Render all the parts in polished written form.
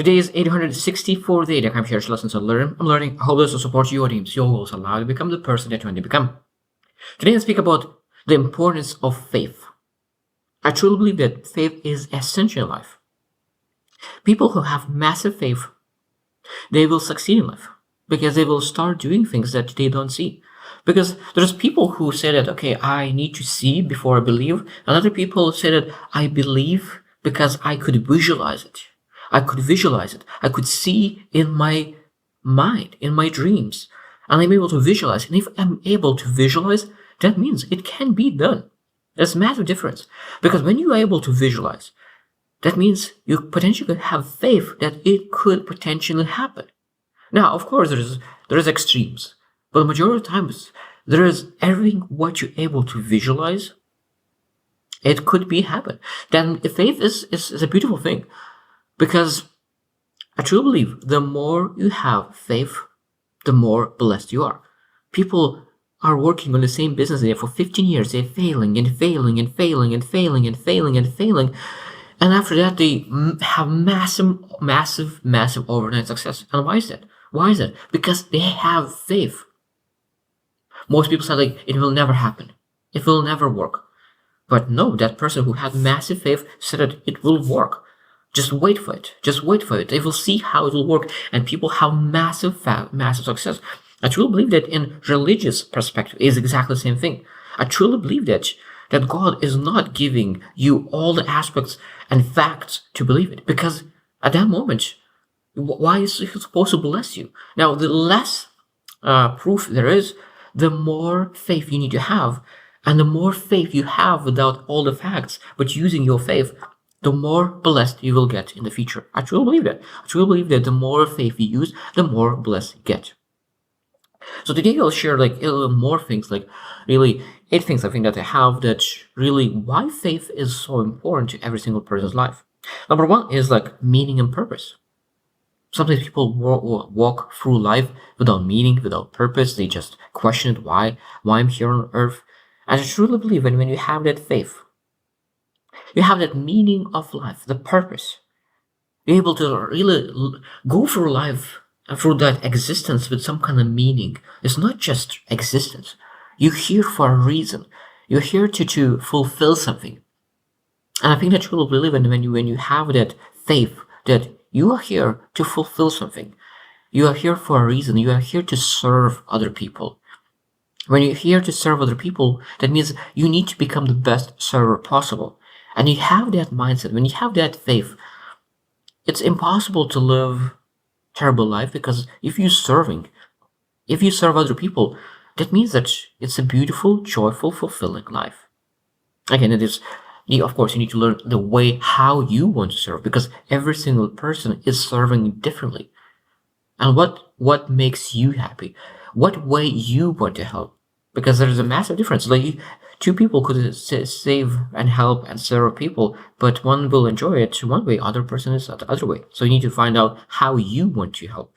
Today is 864th day that I'm here to listen to learn. I'm learning how this will support your dreams, your goals, allow you to become the person that you want to become. Today I speak about the importance of faith. I truly believe that faith is essential in life. People who have massive faith, they will succeed in life because they will start doing things that they don't see. Because there's people who say that, okay, I need to see before I believe, and other people say that I believe because I could visualize it. I could visualize it. I could see in my mind, in my dreams, and I'm able to visualize. And if I'm able to visualize, that means it can be done. There's a massive difference. Because when you are able to visualize, that means you potentially have faith that it could potentially happen. Now, of course, there's extremes. But the majority of times, there is everything what you're able to visualize, it could be happen. Then faith is a beautiful thing. Because I truly believe the more you have faith, the more blessed you are. People are working on the same business there for 15 years. They're failing and failing and failing and failing and failing and failing. And after that, they have massive overnight success. And why is that? Why is that? Because they have faith. Most people say, like, it will never happen. It will never work. But no, that person who had massive faith said that it will work. Just wait for it. Just wait for it. They will see how it will work. And people have massive success. I truly believe that in religious perspective is exactly the same thing. I truly believe that God is not giving you all the aspects and facts to believe it. Because at that moment, why is he supposed to bless you? Now, the less proof there is, the more faith you need to have. And the more faith you have without all the facts, but using your faith, the more blessed you will get in the future. I truly believe that. I truly believe that the more faith you use, the more blessed you get. So today I'll share like more things, like really 8 things I think that I have that really why faith is so important to every single person's life. Number 1 is like meaning and purpose. Sometimes people walk through life without meaning, without purpose. They just question it, why I'm here on earth. And I truly believe that when you have that faith, you have that meaning of life, the purpose. You're able to really go through life and through that existence with some kind of meaning. It's not just existence. You're here for a reason. You're here to fulfill something. And I think that you truly believe when you have that faith that you are here to fulfill something. You are here for a reason. You are here to serve other people. When you're here to serve other people, that means you need to become the best server possible. And you have that mindset, when you have that faith, it's impossible to live terrible life, because if you serve other people, that means that it's a beautiful, joyful, fulfilling life. Again, of course, you need to learn the way how you want to serve, because every single person is serving differently. And what makes you happy? What way you want to help? Because there's a massive difference. Like 2 people could save and help and serve people, but one will enjoy it one way, other person is the other way. So you need to find out how you want to help.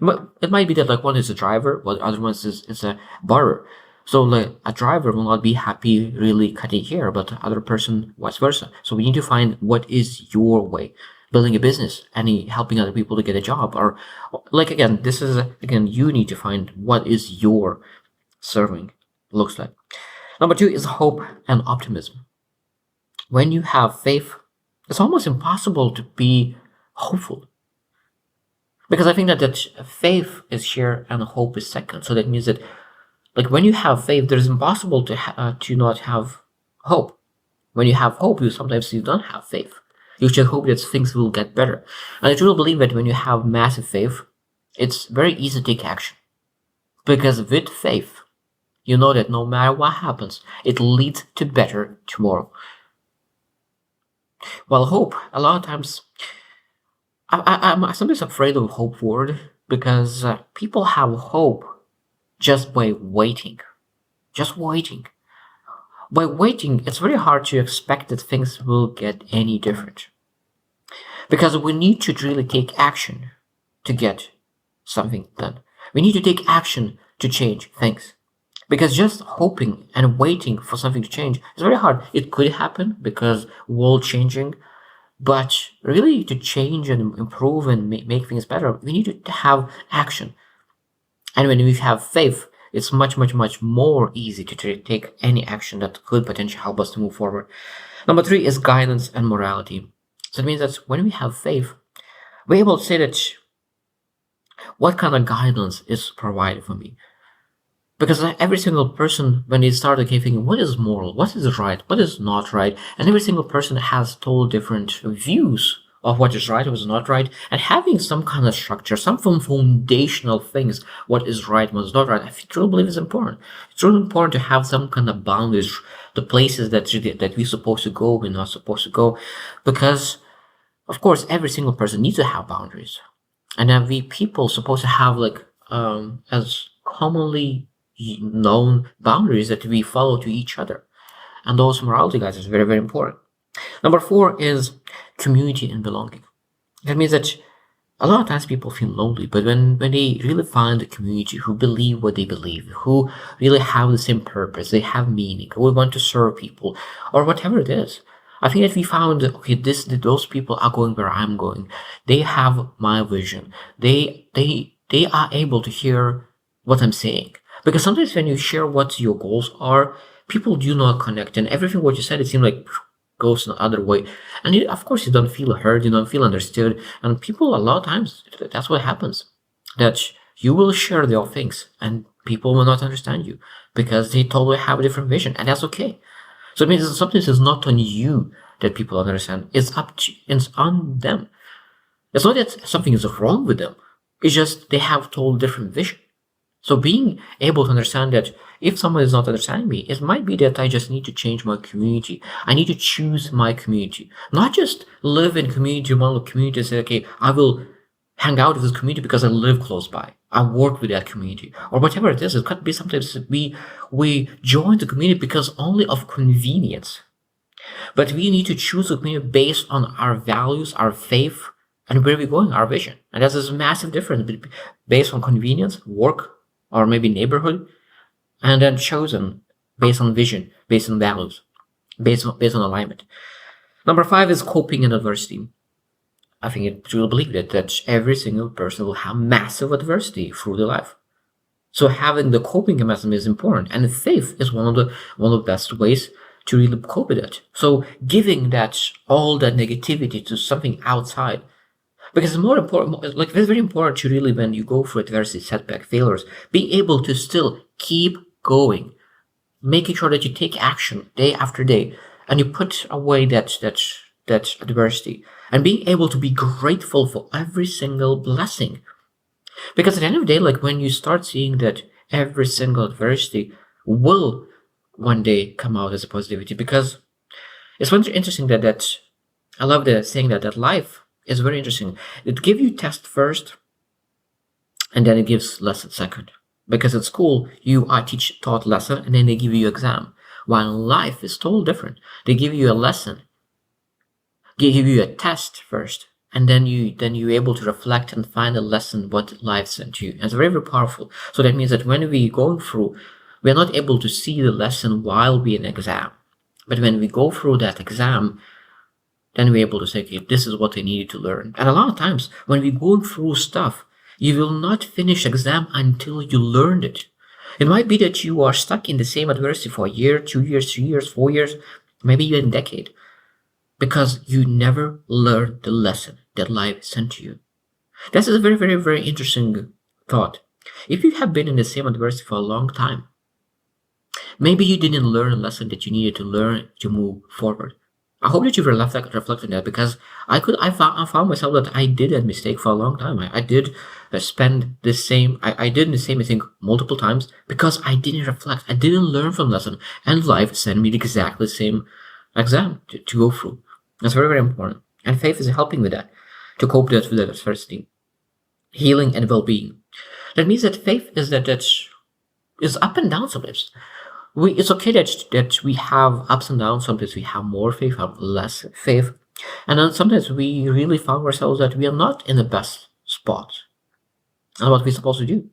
But it might be that like one is a driver, while the other one is a borrower. So like a driver will not be happy really cutting hair, but the other person vice versa. So we need to find what is your way. Building a business, helping other people to get a job, or like again, you need to find what is your serving looks like. Number 2 is hope and optimism. When you have faith, it's almost impossible to be hopeful. Because I think that faith is here and hope is second. So that means that like when you have faith, it's impossible to not have hope. When you have hope, sometimes you don't have faith. You just hope that things will get better. And I truly believe that when you have massive faith, it's very easy to take action. Because with faith, you know that no matter what happens, it leads to better tomorrow. While hope, a lot of times, I'm sometimes afraid of hope word, because people have hope just by waiting. Just waiting. By waiting, it's very hard to expect that things will get any different. Because we need to really take action to get something done. We need to take action to change things. Because just hoping and waiting for something to change is very hard. It could happen because world changing, But really, to change and improve and make things better, we need to have action. And when we have faith, it's much, much, much more easy to take any action that could potentially help us to move forward. Number three is guidance and morality. So it means that when we have faith, we're able to say that what kind of guidance is provided for me. Because every single person, when they start thinking, what is moral, what is right, what is not right, and every single person has total different views of what is right, what is not right, and having some kind of structure, some foundational things, what is right, what is not right, I truly believe is important. It's really important to have some kind of boundaries, the places that we're supposed to go, we're not supposed to go, because, of course, every single person needs to have boundaries. And then we people supposed to have as commonly known boundaries that we follow to each other. And those morality, guys, is very, very important. Number four is community and belonging. That means that a lot of times people feel lonely, but when they really find a community who believe what they believe, who really have the same purpose, they have meaning, who want to serve people, or whatever it is, I think that we found that, okay, those people are going where I'm going. They have my vision. They are able to hear what I'm saying. Because sometimes when you share what your goals are, people do not connect, and everything what you said, it seems like goes the other way. And of course, you don't feel heard, you don't feel understood. And people, a lot of times, that's what happens. That you will share their things, and people will not understand you because they totally have a different vision, and that's okay. So it means sometimes it's not on you that people understand. It's on them. It's not that something is wrong with them. It's just they have total different vision. So being able to understand that if someone is not understanding me, it might be that I just need to change my community. I need to choose my community. Not just live in community, one community and say, okay, I will hang out with this community because I live close by. I work with that community. Or whatever it is. It could be sometimes we join the community because only of convenience. But we need to choose a community based on our values, our faith, and where we're going, our vision. And there's this massive difference based on convenience, work, or maybe neighborhood, and then chosen based on vision, based on values, based on alignment. Number five is coping in adversity. I think I truly believe that every single person will have massive adversity through their life. So having the coping mechanism is important, and faith is one of the best ways to really cope with it. So giving that all that negativity to something outside. Because it's more important, it's very important to really, when you go through adversity, setback, failures, be able to still keep going, making sure that you take action day after day, and you put away that adversity, and being able to be grateful for every single blessing. Because at the end of the day, when you start seeing that every single adversity will one day come out as a positivity, because it's very interesting that I love the saying that life is very interesting. It gives you test first, and then it gives lesson second. Because at school, you are taught lesson, and then they give you exam. While life is totally different. They give you a lesson, give you a test first, and then you're able to reflect and find a lesson what life sent to you. And it's very, very powerful. So that means that when we go through, we're not able to see the lesson while we're in exam. But when we go through that exam, then we're able to say, okay, this is what I needed to learn. And a lot of times, when we go through stuff, you will not finish exam until you learned it. It might be that you are stuck in the same adversity for a year, 2 years, 3 years, 4 years, maybe even a decade, because you never learned the lesson that life sent to you. This is a very, very, very interesting thought. If you have been in the same adversity for a long time, maybe you didn't learn a lesson that you needed to learn to move forward. I hope that you reflect on that, because I found myself that I did that mistake for a long time. I did spend the same, I did the same mistake multiple times because I didn't reflect. I didn't learn from the lesson, and life sent me exactly the same exam to go through. That's very, very important. And faith is helping with that, to cope with that adversity. Healing and well-being. That means that faith is that is up and down sometimes. It's okay that we have ups and downs. Sometimes we have more faith, have less faith, and then sometimes we really find ourselves that we are not in the best spot. And what we're supposed to do?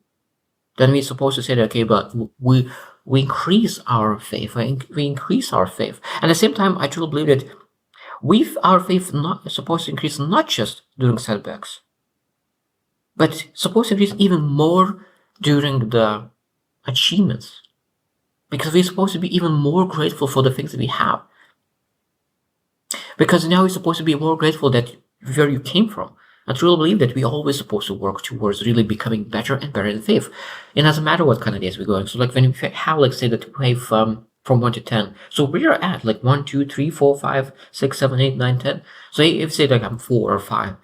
Then we're supposed to say that, okay, but we increase our faith, we increase our faith. And at the same time, I truly believe that Our faith not supposed to increase not just during setbacks, but supposed to increase even more during the achievements. Because we're supposed to be even more grateful for the things that we have. Because now we're supposed to be more grateful that where you came from. I truly believe that we're always supposed to work towards really becoming better and better in faith. It doesn't matter what kind of days we're going. So like when you have, like, say that wave from 1 to 10. So where you're at, like 1, 2, 3, 4, 5, 6, 7, 8, 9, 10. So if say like I'm 4 or 5.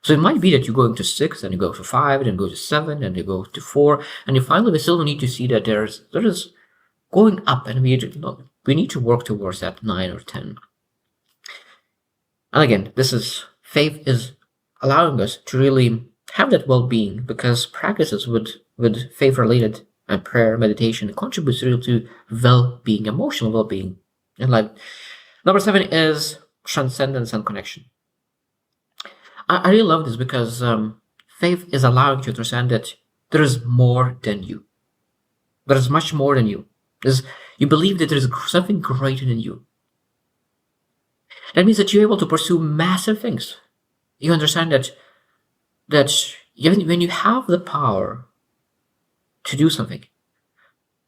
So it might be that you're going to 6, then you go to 5, then go to 7, then you go to 4, and you finally we still need to see that there is going up, and we need to work towards that 9 or 10. And again, faith is allowing us to really have that well-being, because practices with faith-related and prayer, meditation, contributes really to well-being, emotional well-being in life. Number 7 is transcendence and connection. I really love this because faith is allowing you to understand that there is more than you. There is much more than you. You believe that there is something greater than you. That means that you're able to pursue massive things. You understand that even when you have the power to do something,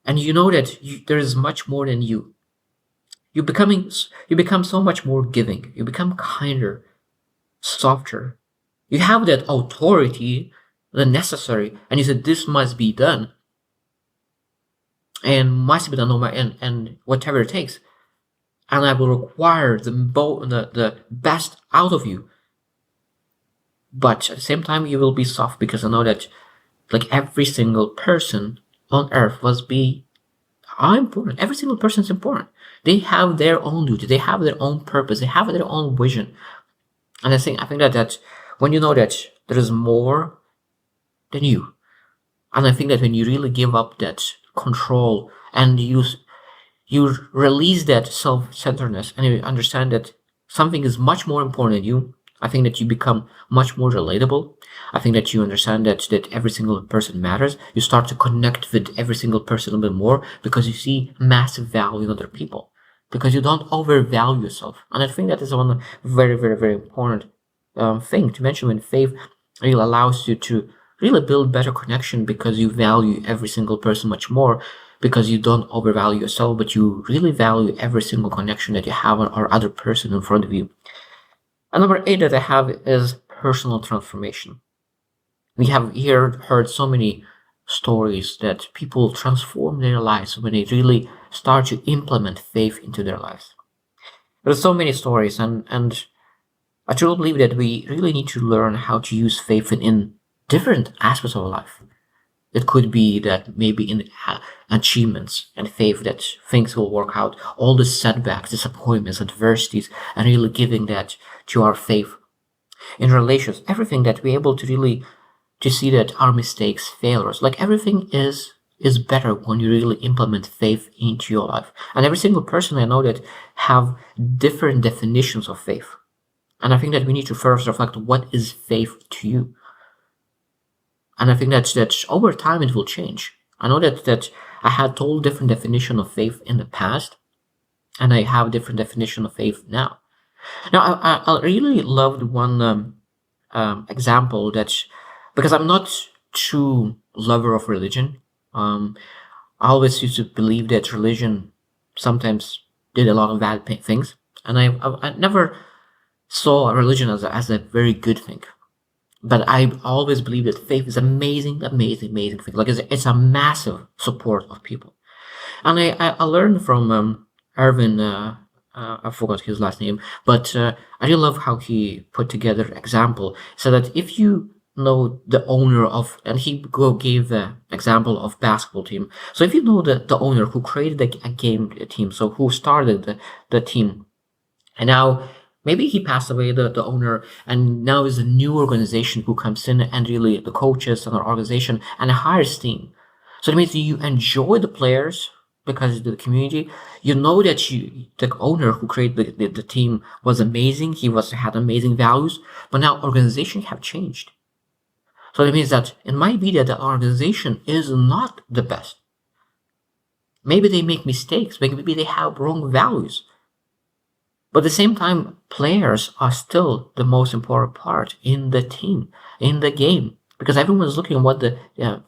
and you know that there is much more than you, you become so much more giving. You become kinder, softer. You have that authority, the necessary, and you said this must be done, and must be done, and whatever it takes. And I will require the best out of you. But at the same time, you will be soft, because I know that like every single person on earth are important. Every single person is important. They have their own duty. They have their own purpose. They have their own vision. And I think that when you know that there is more than you, and I think that when you really give up that control and you release that self-centeredness, and you understand that something is much more important than you, I think that you become much more relatable. I think that you understand that every single person matters. You start to connect with every single person a little bit more, because you see massive value in other people, because you don't overvalue yourself. And I think that is one very, very, very important thing to mention, when faith really allows you to really build better connection, because you value every single person much more, because you don't overvalue yourself, but you really value every single connection that you have or other person in front of you. And number 8 that I have is personal transformation. We have heard so many stories that people transform their lives when they really start to implement faith into their lives. There's so many stories, and I truly believe that we really need to learn how to use faith in different aspects of our life. It could be that maybe in achievements and faith that things will work out, all the setbacks, disappointments, adversities, and really giving that to our faith. In relations, everything that we're able to really to see that our mistakes, failures, like everything is better when you really implement faith into your life. And every single person I know that have different definitions of faith. And I think that we need to first reflect, what is faith to you? And I think that over time it will change. I know that I had told different definition of faith in the past, and I have different definition of faith now. Now, I really loved one example because I'm not true lover of religion. I always used to believe that religion sometimes did a lot of bad things, and I never saw a religion as a very good thing. But I always believe that faith is amazing, amazing, amazing thing. Like it's a massive support of people. And I learned from Erwin, I forgot his last name, but I really love how he put together example, so that if you know the owner of, and he gave the example of basketball team. So if you know the owner who created a game team, so who started the team, and now maybe he passed away, the owner, and now is a new organization who comes in, and really the coaches and the organization, and hires team. So it means you enjoy the players because of the community. You know that the owner who created the team was amazing. He had amazing values, but now organizations have changed. So it means that it might be that the organization is not the best. Maybe they make mistakes. Maybe they have wrong values. But at the same time, players are still the most important part in the team, in the game, because everyone's looking at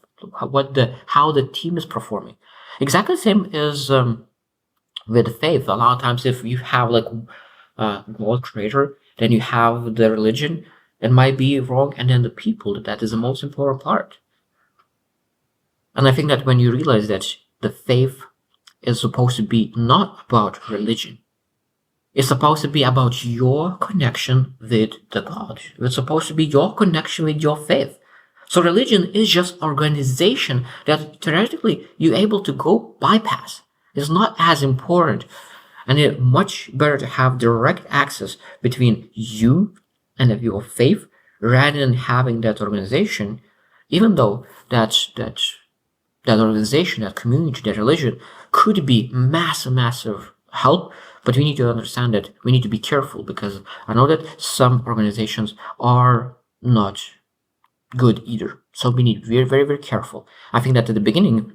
how the team is performing. Exactly the same as with faith. A lot of times, if you have like God creator, then you have the religion that might be wrong, and then the people that is the most important part. And I think that when you realize that the faith is supposed to be not about religion, it's supposed to be about your connection with the God. It's supposed to be your connection with your faith. So religion is just organization that theoretically you're able to go bypass. It's not as important. And it's much better to have direct access between you and your faith rather than having that organization, even though that organization, that community, that religion could be massive help, but we need to understand that we need to be careful, because I know that some organizations are not good either. So we need to be very careful. I think that at the beginning,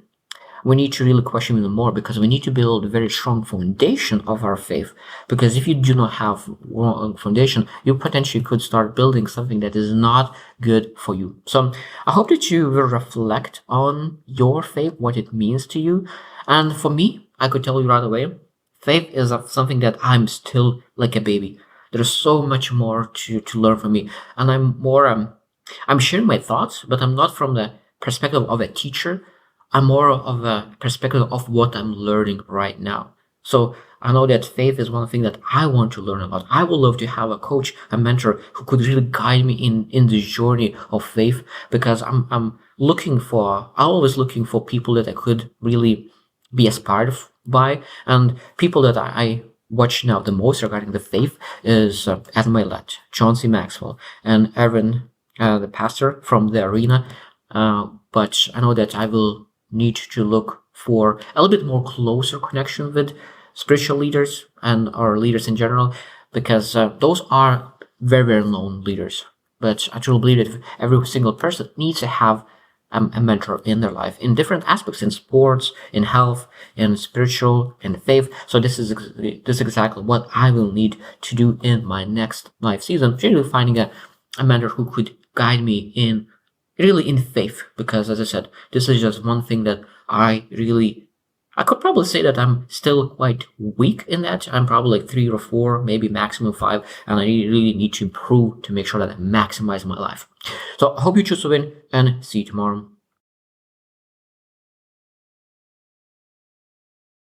we need to really question even more, because we need to build a very strong foundation of our faith. Because if you do not have a foundation, you potentially could start building something that is not good for you. So I hope that you will reflect on your faith, what it means to you. And for me, I could tell you right away, faith is something that I'm still like a baby. There's so much more to learn from me. And I'm sharing my thoughts, but I'm not from the perspective of a teacher. I'm more of a perspective of what I'm learning right now. So I know that faith is one thing that I want to learn about. I would love to have a coach, a mentor who could really guide me in the journey of faith, because I'm always looking for people that I could really be inspired by, and people that I watch now the most regarding the faith is Adam Maylett, John C. Maxwell, and Aaron, the pastor from the arena. But I know that I will need to look for a little bit more closer connection with spiritual leaders and our leaders in general, because those are very known leaders. But I truly believe that every single person needs to have a mentor in their life in different aspects, in sports, in health, in spiritual, in faith. So this is exactly what I will need to do in my next life season, really finding a mentor who could guide me in faith, because as I said, this is just one thing that I could probably say that I'm still quite weak in that. I'm probably like 3 or 4, maybe maximum 5, and I really need to improve to make sure that I maximize my life. So I hope you choose to win, and see you tomorrow.